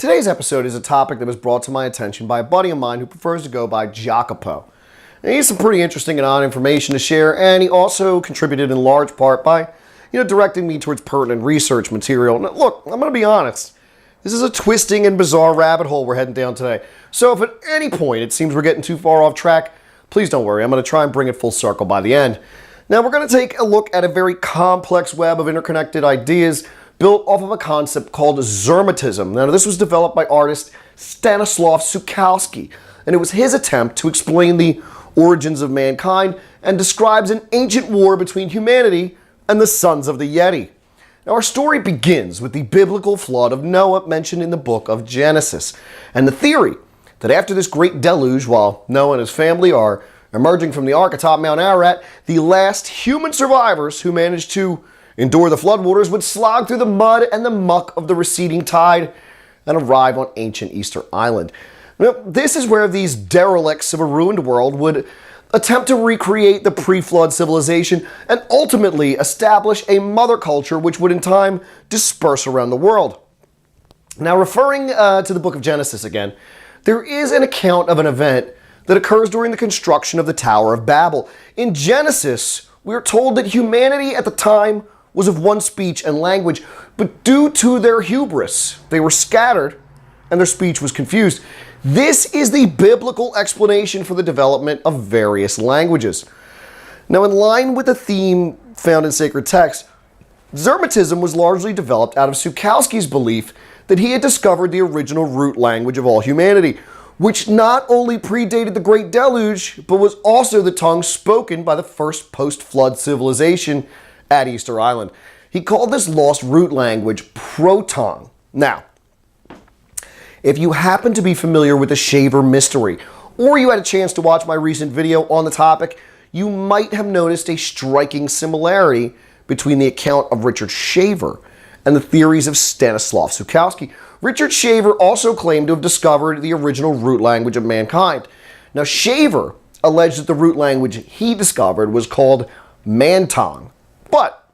Today's episode is a topic that was brought to my attention by a buddy of mine who prefers to go by Jacopo. And he has some pretty interesting and odd information to share, and he also contributed in large part by, directing me towards pertinent research material. Now, look, I'm going to be honest. This is a twisting and bizarre rabbit hole we're heading down today. So if at any point it seems we're getting too far off track, please don't worry. I'm going to try and bring it full circle by the end. Now, we're going to take a look at a very complex web of interconnected ideas built off of a concept called Zermatism. Now, this was developed by artist Stanislav Szukalski, and it was his attempt to explain the origins of mankind and describes an ancient war between humanity and the sons of the Yeti. Now, our story begins with the biblical flood of Noah mentioned in the book of Genesis, and the theory that after this great deluge, while Noah and his family are emerging from the ark atop Mount Ararat, the last human survivors who managed to endure the floodwaters would slog through the mud and the muck of the receding tide and arrive on ancient Easter Island. Now, this is where these derelicts of a ruined world would attempt to recreate the pre-flood civilization and ultimately establish a mother culture which would in time disperse around the world. Now, referring to the book of Genesis again, there is an account of an event that occurs during the construction of the Tower of Babel. In Genesis, we are told that humanity at the time was of one speech and language, but due to their hubris, they were scattered and their speech was confused. This is the biblical explanation for the development of various languages. Now, in line with the theme found in sacred texts, Zermatism was largely developed out of Szukalski's belief that he had discovered the original root language of all humanity, which not only predated the Great Deluge, but was also the tongue spoken by the first post-flood civilization at Easter Island. He called this lost root language proton. Now, if you happen to be familiar with the Shaver mystery, or you had a chance to watch my recent video on the topic, you might have noticed a striking similarity between the account of Richard Shaver and the theories of Stanislav Szukalski. Richard Shaver also claimed to have discovered the original root language of mankind. Now, Shaver alleged that the root language he discovered was called Man-tongue. But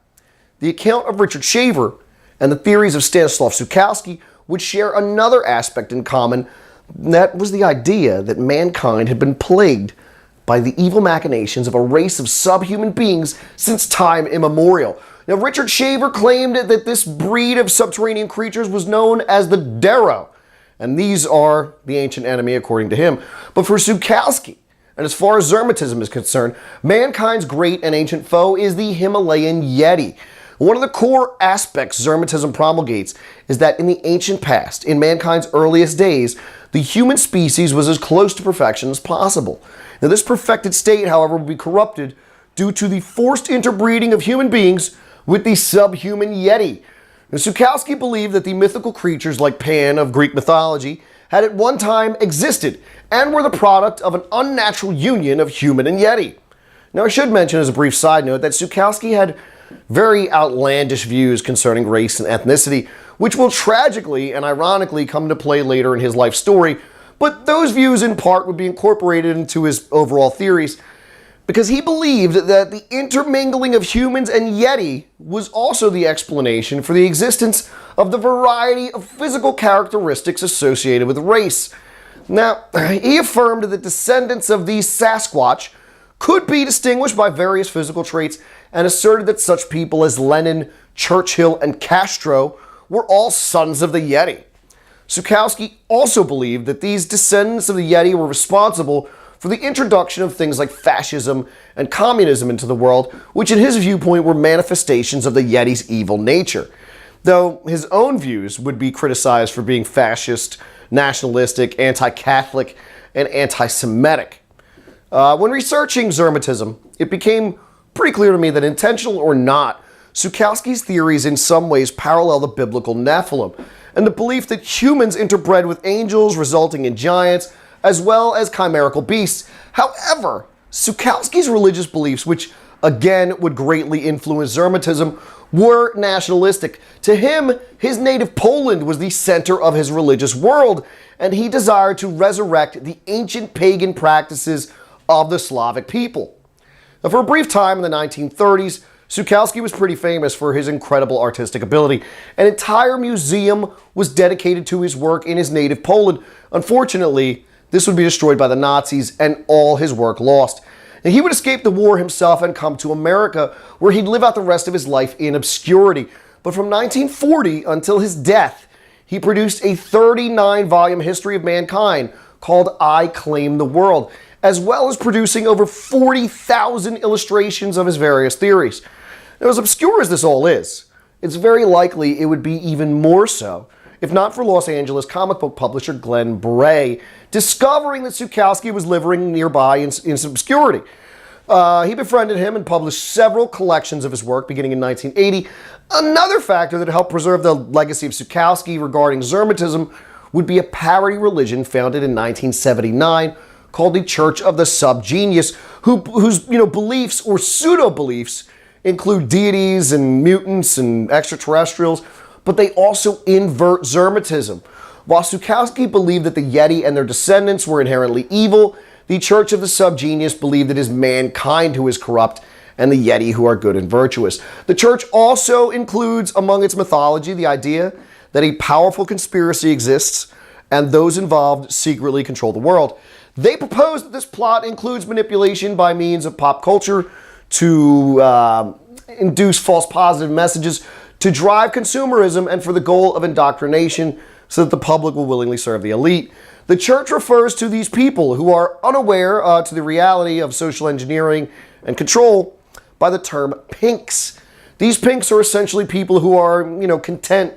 the account of Richard Shaver and the theories of Stanislav Szukalski would share another aspect in common. That was the idea that mankind had been plagued by the evil machinations of a race of subhuman beings since time immemorial. Now, Richard Shaver claimed that this breed of subterranean creatures was known as the Darrow, and these are the ancient enemy according to him. But for Szukalski, and as far as Zermatism is concerned, mankind's great and ancient foe is the Himalayan Yeti. One of the core aspects Zermatism promulgates is that in the ancient past, in mankind's earliest days, the human species was as close to perfection as possible. Now, this perfected state, however, would be corrupted due to the forced interbreeding of human beings with the subhuman Yeti. Now, Szukalski believed that the mythical creatures like Pan of Greek mythology had at one time existed and were the product of an unnatural union of human and Yeti. Now, I should mention as a brief side note that Szukalski had very outlandish views concerning race and ethnicity, which will tragically and ironically come into play later in his life story, but those views in part would be incorporated into his overall theories because he believed that the intermingling of humans and Yeti was also the explanation for the existence of the variety of physical characteristics associated with race. Now, he affirmed that descendants of these Sasquatch could be distinguished by various physical traits and asserted that such people as Lenin, Churchill, and Castro were all sons of the Yeti. Szukalski also believed that these descendants of the Yeti were responsible for the introduction of things like fascism and communism into the world, which in his viewpoint were manifestations of the Yeti's evil nature. Though his own views would be criticized for being fascist, nationalistic, anti-Catholic, and anti-Semitic. When researching Zermatism, it became pretty clear to me that, intentional or not, Szukalski's theories in some ways parallel the biblical Nephilim, and the belief that humans interbred with angels resulting in giants, as well as chimerical beasts. However, Szukalski's religious beliefs, which again would greatly influence Zermatism, were nationalistic. To him, his native Poland was the center of his religious world, and he desired to resurrect the ancient pagan practices of the Slavic people. Now, for a brief time in the 1930s, Szukalski was pretty famous for his incredible artistic ability. An entire museum was dedicated to his work in his native Poland. Unfortunately, this would be destroyed by the Nazis and all his work lost. And he would escape the war himself and come to America, where he'd live out the rest of his life in obscurity. But from 1940 until his death, he produced a 39-volume history of mankind called I Claim the World, as well as producing over 40,000 illustrations of his various theories. Now, as obscure as this all is, it's very likely it would be even more so if not for Los Angeles comic book publisher Glenn Bray discovering that Szukalski was living nearby in obscurity. He befriended him and published several collections of his work beginning in 1980. Another factor that helped preserve the legacy of Szukalski regarding Zermatism would be a parody religion founded in 1979 called the Church of the Subgenius, whose beliefs or pseudo-beliefs include deities and mutants and extraterrestrials, but they also invert Zermatism. While Szukalski believed that the Yeti and their descendants were inherently evil, the Church of the Subgenius believed it is mankind who is corrupt and the Yeti who are good and virtuous. The Church also includes among its mythology the idea that a powerful conspiracy exists and those involved secretly control the world. They propose that this plot includes manipulation by means of pop culture to induce false positive messages, to drive consumerism, and for the goal of indoctrination so that the public will willingly serve the elite. The Church refers to these people who are unaware to the reality of social engineering and control by the term pinks. These pinks are essentially people who are, content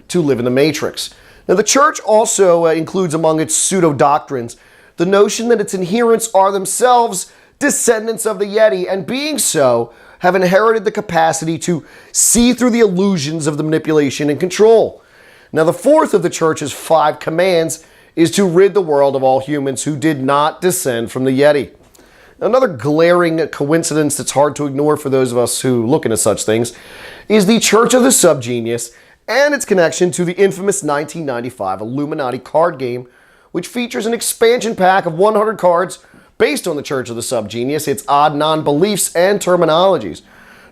to live in the Matrix. Now, the Church also includes among its pseudo-doctrines the notion that its adherents are themselves descendants of the Yeti, and being so, have inherited the capacity to see through the illusions of the manipulation and control. Now, the fourth of the Church's 5 commands is to rid the world of all humans who did not descend from the Yeti. Another glaring coincidence that's hard to ignore for those of us who look into such things is the Church of the Subgenius and its connection to the infamous 1995 Illuminati card game, which features an expansion pack of 100 cards based on the Church of the Subgenius, its odd non-beliefs and terminologies.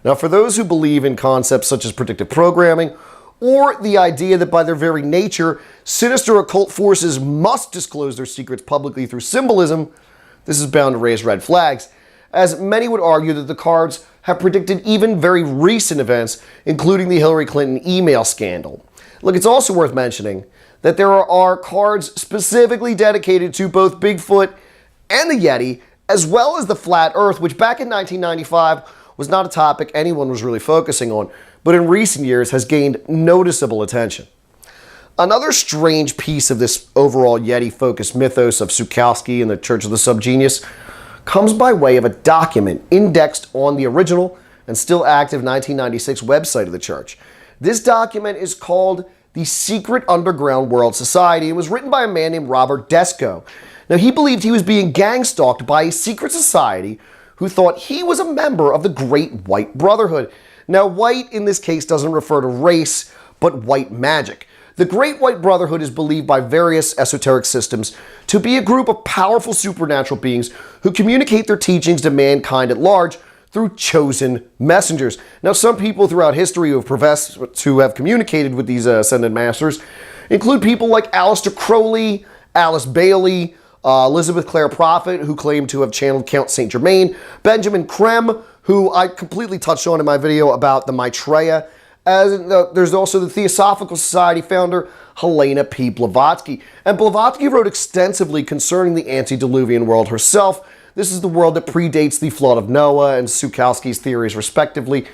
Now, for those who believe in concepts such as predictive programming, or the idea that by their very nature, sinister occult forces must disclose their secrets publicly through symbolism, this is bound to raise red flags, as many would argue that the cards have predicted even very recent events, including the Hillary Clinton email scandal. Look, it's also worth mentioning that there are cards specifically dedicated to both Bigfoot and the Yeti, as well as the flat Earth, which back in 1995 was not a topic anyone was really focusing on, but in recent years has gained noticeable attention. Another strange piece of this overall Yeti-focused mythos of Szukalski and the Church of the Subgenius comes by way of a document indexed on the original and still active 1996 website of the Church. This document is called the Secret Underground World Society. It was written by a man named Robert Desco. Now, he believed he was being gang-stalked by a secret society who thought he was a member of the Great White Brotherhood. Now, white in this case doesn't refer to race, but white magic. The Great White Brotherhood is believed by various esoteric systems to be a group of powerful supernatural beings who communicate their teachings to mankind at large through chosen messengers. Now, some people throughout history who have professed to have communicated with these ascended masters include people like Aleister Crowley, Alice Bailey, Elizabeth Clare Prophet, who claimed to have channeled Count Saint Germain, Benjamin Creme, who I completely touched on in my video about the Maitreya. There's also the Theosophical Society founder, Helena P. Blavatsky. And Blavatsky wrote extensively concerning the antediluvian world herself. This is the world that predates the flood of Noah and Szukalski's theories, respectively.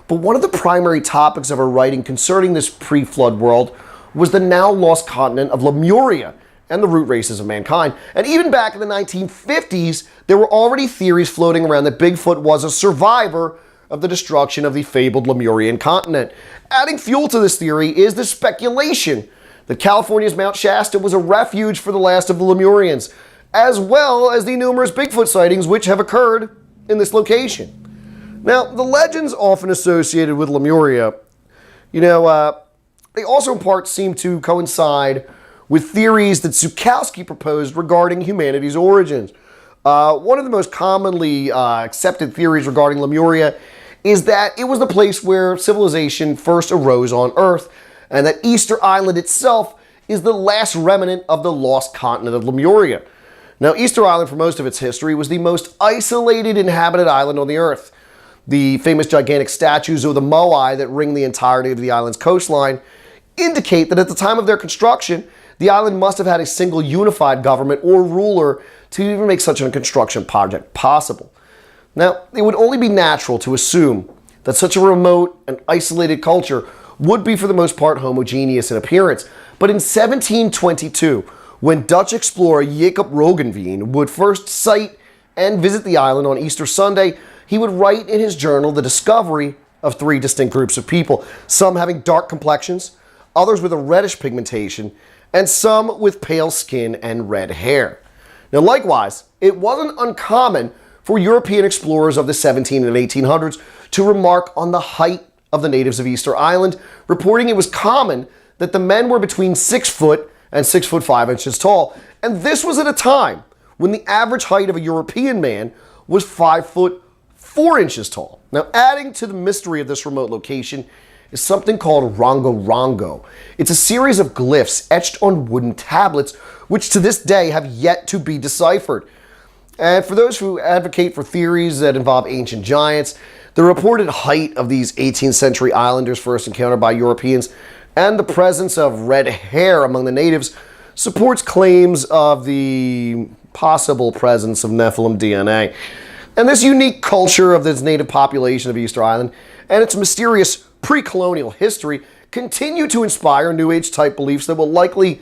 But one of the primary topics of her writing concerning this pre-flood world was the now lost continent of Lemuria and the root races of mankind. And even back in the 1950s, there were already theories floating around that Bigfoot was a survivor of the destruction of the fabled Lemurian continent. Adding fuel to this theory is the speculation that California's Mount Shasta was a refuge for the last of the Lemurians, as well as the numerous Bigfoot sightings which have occurred in this location. Now, the legends often associated with Lemuria, they also in part seem to coincide with theories that Szukalski proposed regarding humanity's origins. One of the most commonly accepted theories regarding Lemuria is that it was the place where civilization first arose on Earth, and that Easter Island itself is the last remnant of the lost continent of Lemuria. Now, Easter Island, for most of its history, was the most isolated inhabited island on the Earth. The famous gigantic statues of the Moai that ring the entirety of the island's coastline indicate that at the time of their construction, the island must have had a single unified government or ruler to even make such a construction project possible. Now, it would only be natural to assume that such a remote and isolated culture would be for the most part homogeneous in appearance. But in 1722, when Dutch explorer Jacopo would first sight and visit the island on Easter Sunday, he would write in his journal the discovery of 3 distinct groups of people, some having dark complexions, others with a reddish pigmentation, and some with pale skin and red hair. Now, likewise, it wasn't uncommon for European explorers of the 17 and 1800s to remark on the height of the natives of Easter Island, reporting it was common that the men were between 6 foot and 6 foot 5 inches tall. And this was at a time when the average height of a European man was 5 foot 4 inches tall. Now, adding to the mystery of this remote location is something called Rongo Rongo. It's a series of glyphs etched on wooden tablets, which to this day have yet to be deciphered. And for those who advocate for theories that involve ancient giants, the reported height of these 18th century islanders first encountered by Europeans and the presence of red hair among the natives supports claims of the possible presence of Nephilim DNA. And this unique culture of this native population of Easter Island and its mysterious pre-colonial history continue to inspire New Age type beliefs that will likely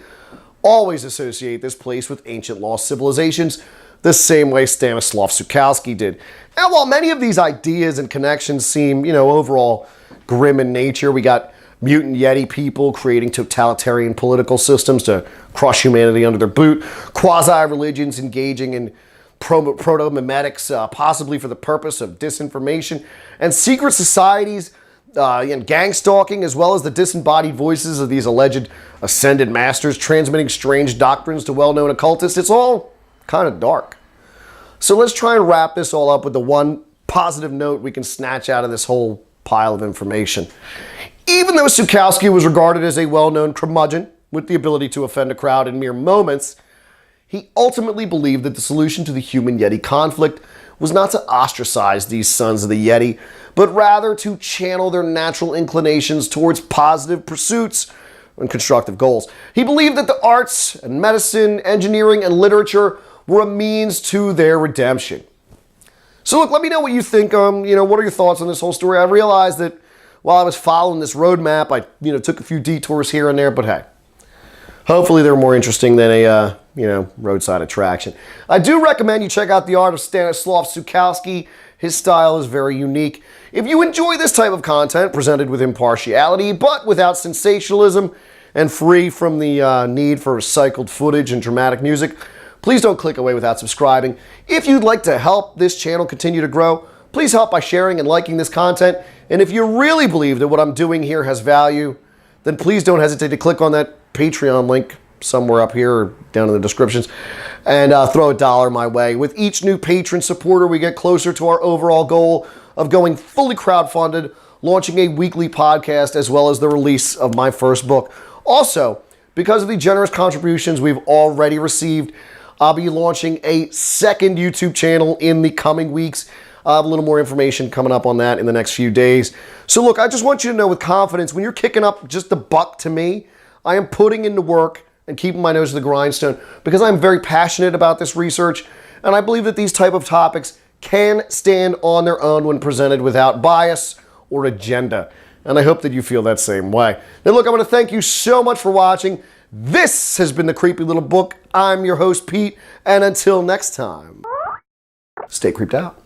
always associate this place with ancient lost civilizations, the same way Stanislav Szukalski did. And while many of these ideas and connections seem, overall grim in nature, we got mutant Yeti people creating totalitarian political systems to crush humanity under their boot, quasi-religions engaging in proto-memetics, possibly for the purpose of disinformation, and secret societies and gang stalking, as well as the disembodied voices of these alleged ascended masters transmitting strange doctrines to well-known occultists. It's all kind of dark. So let's try and wrap this all up with the one positive note we can snatch out of this whole pile of information. Even though Szukalski was regarded as a well-known curmudgeon with the ability to offend a crowd in mere moments, he ultimately believed that the solution to the human-Yeti conflict was not to ostracize these sons of the Yeti, but rather to channel their natural inclinations towards positive pursuits and constructive goals. He believed that the arts and medicine, engineering, and literature were a means to their redemption. So look, let me know what you think. What are your thoughts on this whole story? I realized that while I was following this roadmap, I took a few detours here and there, but hey, hopefully they're more interesting than a roadside attraction. I do recommend you check out the art of Stanislav Szukalski. His style is very unique. If you enjoy this type of content presented with impartiality, but without sensationalism and free from the need for recycled footage and dramatic music, please don't click away without subscribing. If you'd like to help this channel continue to grow, please help by sharing and liking this content. And if you really believe that what I'm doing here has value, then please don't hesitate to click on that Patreon link somewhere up here or down in the descriptions and throw $1 my way. With each new patron supporter, we get closer to our overall goal of going fully crowdfunded, launching a weekly podcast, as well as the release of my first book. Also, because of the generous contributions we've already received, I'll be launching a second YouTube channel in the coming weeks. I have a little more information coming up on that in the next few days. So look, I just want you to know with confidence, when you're kicking up just $1 to me, I am putting in the work and keeping my nose to the grindstone because I'm very passionate about this research, and I believe that these type of topics can stand on their own when presented without bias or agenda. And I hope that you feel that same way. Now look, I want to thank you so much for watching. This has been The Creepy Little Book. I'm your host, Pete, and until next time, stay creeped out.